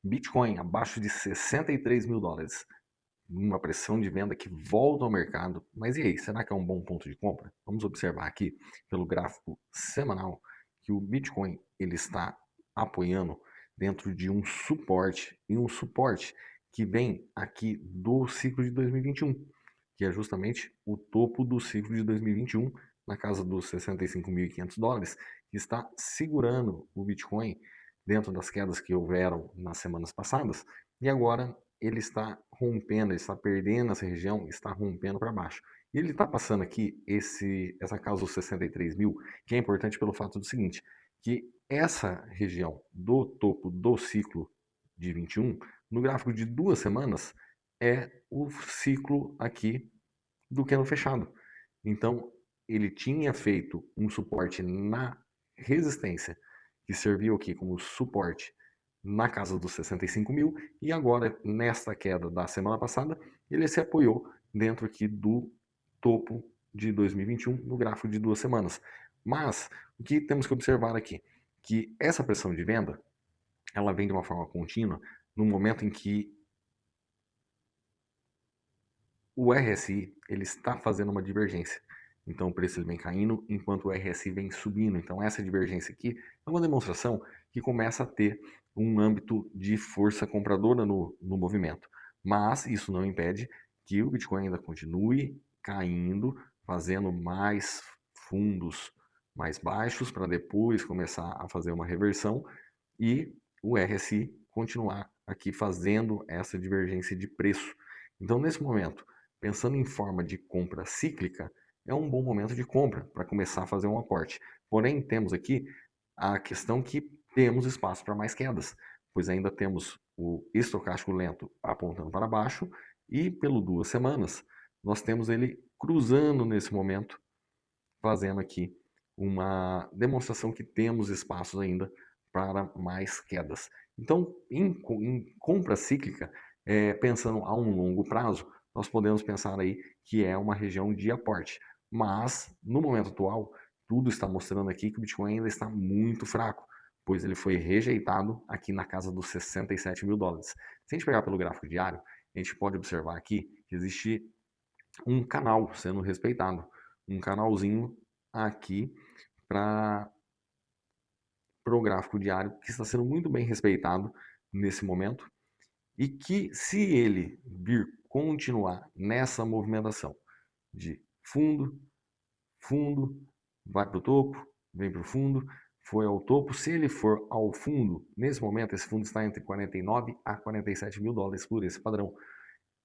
Bitcoin abaixo de 63 mil dólares. Uma pressão de venda que volta ao mercado. Mas e aí, será que é um bom ponto de compra? Vamos observar aqui pelo gráfico semanal que o Bitcoin ele está apoiando dentro de um suporte, e um suporte que vem aqui do ciclo de 2021, que é justamente o topo do ciclo de 2021, na casa dos 65.500 dólares, que está segurando o Bitcoin dentro das quedas que houveram nas semanas passadas, e agora ele está rompendo, ele está perdendo essa região, está rompendo para baixo. E ele está passando aqui essa casa dos 63 mil, que é importante pelo fato do seguinte, que essa região do topo do ciclo de 21, no gráfico de 2 semanas, é o ciclo aqui do candle fechado. Então, ele tinha feito um suporte na resistência, que serviu aqui como suporte na casa dos 65 mil, e agora, nesta queda da semana passada, ele se apoiou dentro aqui do topo de 2021, no gráfico de 2 semanas. Mas, o que temos que observar aqui? Que essa pressão de venda, ela vem de uma forma contínua, no momento em que o RSI ele está fazendo uma divergência. Então o preço ele vem caindo enquanto o RSI vem subindo. Então essa divergência aqui é uma demonstração que começa a ter um âmbito de força compradora no movimento. Mas isso não impede que o Bitcoin ainda continue caindo, fazendo mais fundos mais baixos para depois começar a fazer uma reversão e o RSI continuar aqui fazendo essa divergência de preço. Então, nesse momento, pensando em forma de compra cíclica, é um bom momento de compra para começar a fazer um aporte. Porém, temos aqui a questão que temos espaço para mais quedas, pois ainda temos o estocástico lento apontando para baixo e pelo 2 semanas nós temos ele cruzando nesse momento, fazendo aqui uma demonstração que temos espaços ainda para mais quedas. Então, em compra cíclica, pensando a um longo prazo, nós podemos pensar aí que é uma região de aporte. Mas, no momento atual, tudo está mostrando aqui que o Bitcoin ainda está muito fraco, pois ele foi rejeitado aqui na casa dos 67 mil dólares. Se a gente pegar pelo gráfico diário, a gente pode observar aqui que existe um canal sendo respeitado, um canalzinho aqui para o gráfico diário que está sendo muito bem respeitado nesse momento e que se ele vir continuar nessa movimentação de fundo, fundo, vai para o topo, vem para o fundo, foi ao topo. Se ele for ao fundo, nesse momento esse fundo está entre 49 a 47 mil dólares por esse padrão.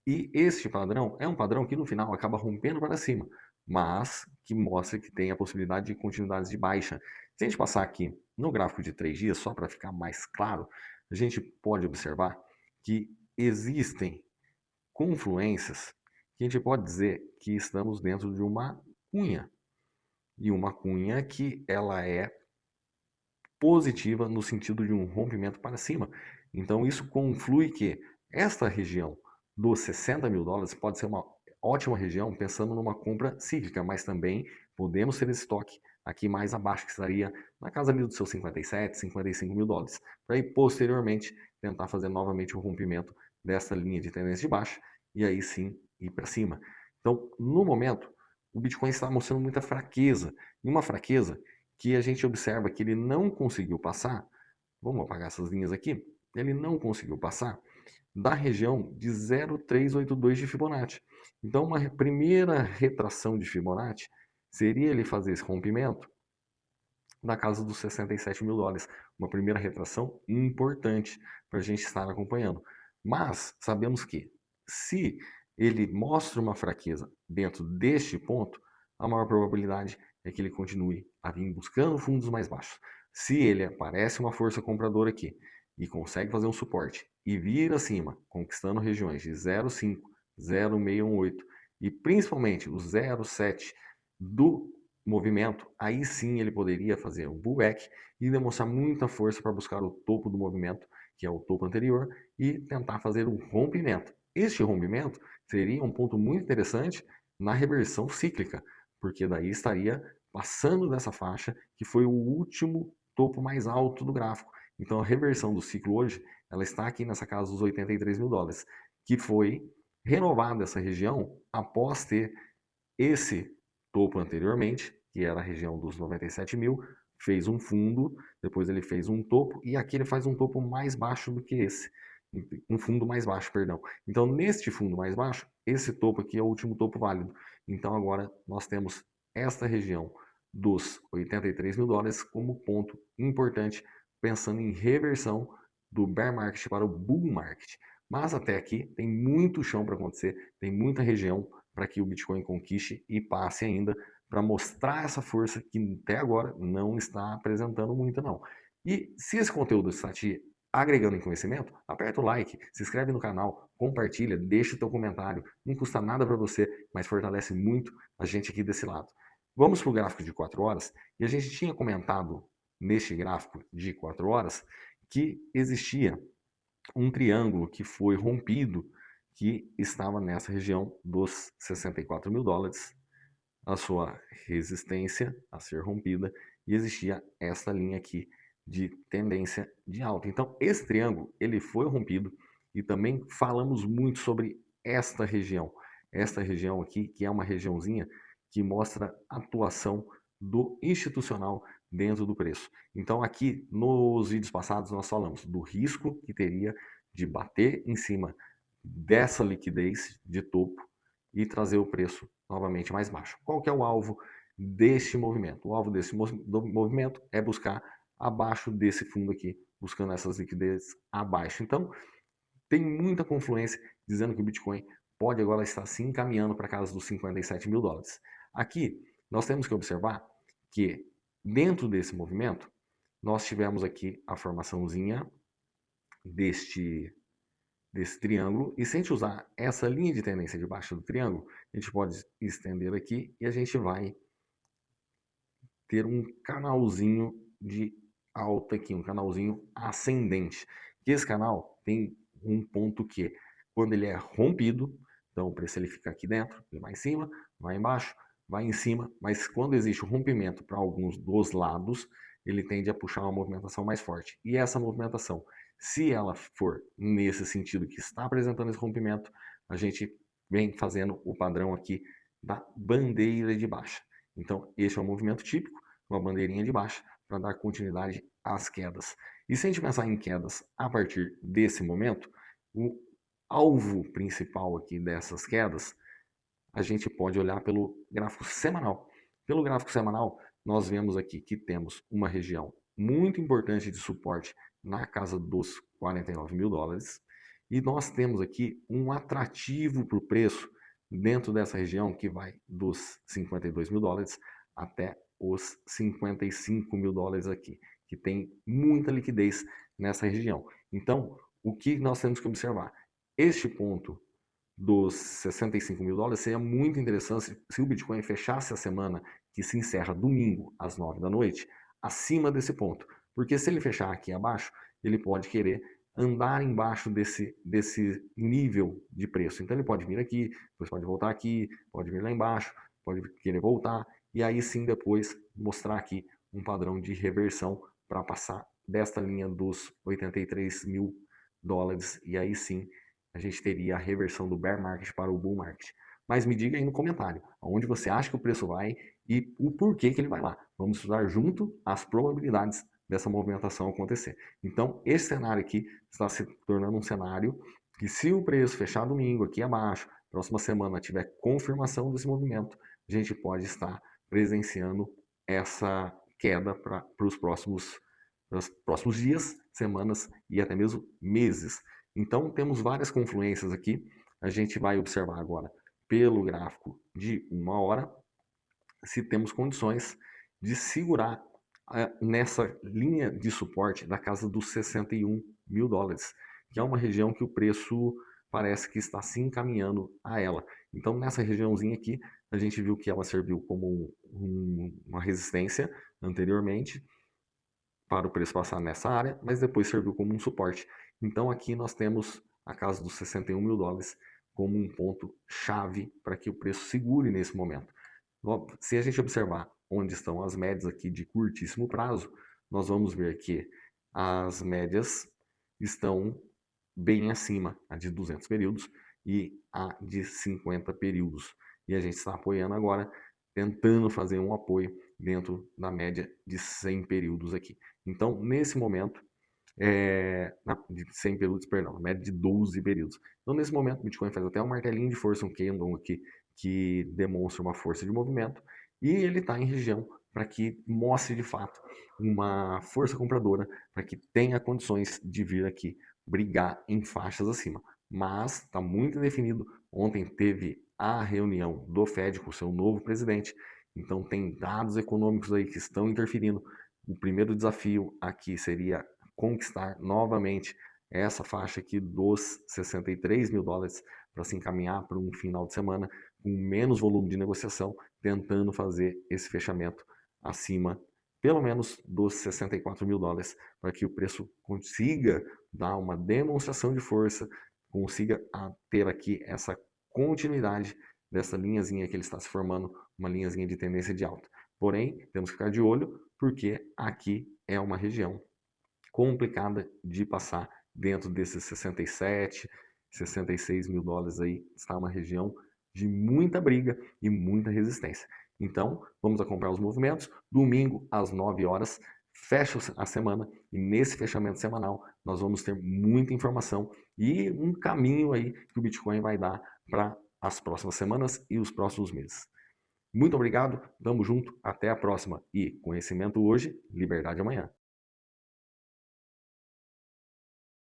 E este padrão é um padrão que no final acaba rompendo para cima, mas que mostra que tem a possibilidade de continuidades de baixa. Se a gente passar aqui no gráfico de 3 dias, só para ficar mais claro, a gente pode observar que existem confluências que a gente pode dizer que estamos dentro de uma cunha. E uma cunha que ela é positiva no sentido de um rompimento para cima. Então isso conflui que esta região dos 60 mil dólares pode ser uma ótima região pensando numa compra cíclica, mas também podemos ter esse estoque aqui mais abaixo, que estaria na casa ali dos seus 57, 55 mil dólares, para aí posteriormente tentar fazer novamente o rompimento dessa linha de tendência de baixa e aí sim ir para cima. Então, no momento, o Bitcoin está mostrando muita fraqueza, e uma fraqueza que a gente observa que ele não conseguiu passar, vamos apagar essas linhas aqui, ele não conseguiu passar da região de 0,382 de Fibonacci. Então, uma primeira retração de Fibonacci seria ele fazer esse rompimento na casa dos 67 mil dólares. Uma primeira retração importante para a gente estar acompanhando. Mas sabemos que se ele mostra uma fraqueza dentro deste ponto, a maior probabilidade é que ele continue a vir buscando fundos mais baixos. Se ele aparece uma força compradora aqui e consegue fazer um suporte e vir acima, conquistando regiões de 0,5, 0,618 e principalmente o 0,7 do movimento, aí sim ele poderia fazer um pullback e demonstrar muita força para buscar o topo do movimento, que é o topo anterior, e tentar fazer um rompimento. Este rompimento seria um ponto muito interessante na reversão cíclica, porque daí estaria passando dessa faixa, que foi o último topo mais alto do gráfico. Então a reversão do ciclo hoje ela está aqui nessa casa dos 83 mil dólares, que foi renovada essa região após ter esse topo anteriormente, que era a região dos 97 mil, fez um fundo, depois ele fez um topo, e aqui ele faz um topo mais baixo do que esse. Um fundo mais baixo, perdão. Então, neste fundo mais baixo, esse topo aqui é o último topo válido. Então, agora nós temos esta região dos 83 mil dólares como ponto importante, pensando em reversão do bear market para o bull market. Mas até aqui tem muito chão para acontecer, tem muita região para que o Bitcoin conquiste e passe ainda, para mostrar essa força que até agora não está apresentando muito não. E se esse conteúdo está te agregando em conhecimento, aperta o like, se inscreve no canal, compartilha, deixa o teu comentário, não custa nada para você, mas fortalece muito a gente aqui desse lado. Vamos para o gráfico de 4 horas, e a gente tinha comentado neste gráfico de 4 horas que existia um triângulo que foi rompido, que estava nessa região dos 64 mil dólares, a sua resistência a ser rompida, e existia essa linha aqui de tendência de alta. Então, esse triângulo ele foi rompido, e também falamos muito sobre esta região aqui, que é uma regiãozinha que mostra a atuação do institucional dentro do preço. Então, aqui nos vídeos passados nós falamos do risco que teria de bater em cima dessa liquidez de topo e trazer o preço novamente mais baixo. Qual que é o alvo deste movimento? O alvo desse movimento é buscar abaixo desse fundo aqui, buscando essas liquidez abaixo. Então, tem muita confluência dizendo que o Bitcoin pode agora estar se encaminhando para a casa dos 57 mil dólares. Aqui, nós temos que observar que dentro desse movimento, nós tivemos aqui a formaçãozinha desse triângulo, e se a gente usar essa linha de tendência de baixa do triângulo, a gente pode estender aqui e a gente vai ter um canalzinho de alta aqui, um canalzinho ascendente. E esse canal tem um ponto que, quando ele é rompido, então o preço ele fica aqui dentro, ele vai em cima, vai embaixo, vai em cima, mas quando existe o rompimento para alguns dos lados, ele tende a puxar uma movimentação mais forte. E essa movimentação, se ela for nesse sentido que está apresentando esse rompimento, a gente vem fazendo o padrão aqui da bandeira de baixa. Então, esse é um movimento típico, uma bandeirinha de baixa, para dar continuidade às quedas. E se a gente pensar em quedas a partir desse momento, o alvo principal aqui dessas quedas, a gente pode olhar pelo gráfico semanal. Pelo gráfico semanal, nós vemos aqui que temos uma região muito importante de suporte na casa dos 49 mil dólares, e nós temos aqui um atrativo para o preço dentro dessa região que vai dos 52 mil dólares até os 55 mil dólares aqui, que tem muita liquidez nessa região. Então, o que nós temos que observar? Este ponto dos 65 mil dólares seria muito interessante se o Bitcoin fechasse a semana que se encerra domingo às 9 da noite, acima desse ponto. Porque se ele fechar aqui abaixo, ele pode querer andar embaixo desse nível de preço. Então ele pode vir aqui, depois pode voltar aqui, pode vir lá embaixo, pode querer voltar, e aí sim depois mostrar aqui um padrão de reversão para passar desta linha dos 83 mil dólares, e aí sim a gente teria a reversão do bear market para o bull market. Mas me diga aí no comentário, aonde você acha que o preço vai e o porquê que ele vai lá. Vamos estudar junto as probabilidades dessa movimentação acontecer. Então, esse cenário aqui está se tornando um cenário que, se o preço fechar domingo aqui abaixo, próxima semana tiver confirmação desse movimento, a gente pode estar presenciando essa queda para os próximos dias, semanas e até mesmo meses. Então, temos várias confluências aqui. A gente vai observar agora pelo gráfico de 1 hora se temos condições de segurar nessa linha de suporte da casa dos 61 mil dólares, que é uma região que o preço parece que está se encaminhando a ela. Então, nessa regiãozinha aqui, a gente viu que ela serviu como uma resistência anteriormente, para o preço passar nessa área, mas depois serviu como um suporte. Então aqui nós temos a casa dos 61 mil dólares como um ponto chave para que o preço segure nesse momento. Se a gente observar onde estão as médias aqui de curtíssimo prazo, nós vamos ver que as médias estão bem acima, a de 200 períodos e a de 50 períodos. E a gente está apoiando agora, tentando fazer um apoio dentro da média de 100 períodos aqui. Então, nesse momento, de 100 períodos, perdão, média de 12 períodos. Então, nesse momento, o Bitcoin faz até um martelinho de força, um candle aqui, que demonstra uma força de movimento, e ele está em região para que mostre de fato uma força compradora, para que tenha condições de vir aqui brigar em faixas acima. Mas está muito indefinido. Ontem teve a reunião do Fed com o seu novo presidente, então tem dados econômicos aí que estão interferindo. O primeiro desafio aqui seria conquistar novamente essa faixa aqui dos 63 mil dólares para se encaminhar para um final de semana com menos volume de negociação, tentando fazer esse fechamento acima, pelo menos dos 64 mil dólares, para que o preço consiga dar uma demonstração de força, consiga ter aqui essa continuidade dessa linhazinha que ele está se formando, uma linhazinha de tendência de alta. Porém, temos que ficar de olho, porque aqui é uma região complicada de passar dentro desses 67, 66 mil dólares aí, está uma região de muita briga e muita resistência. Então, vamos acompanhar os movimentos. Domingo, às 9 horas, fecha a semana e nesse fechamento semanal nós vamos ter muita informação e um caminho aí que o Bitcoin vai dar para as próximas semanas e os próximos meses. Muito obrigado, tamo junto, até a próxima e conhecimento hoje, liberdade amanhã.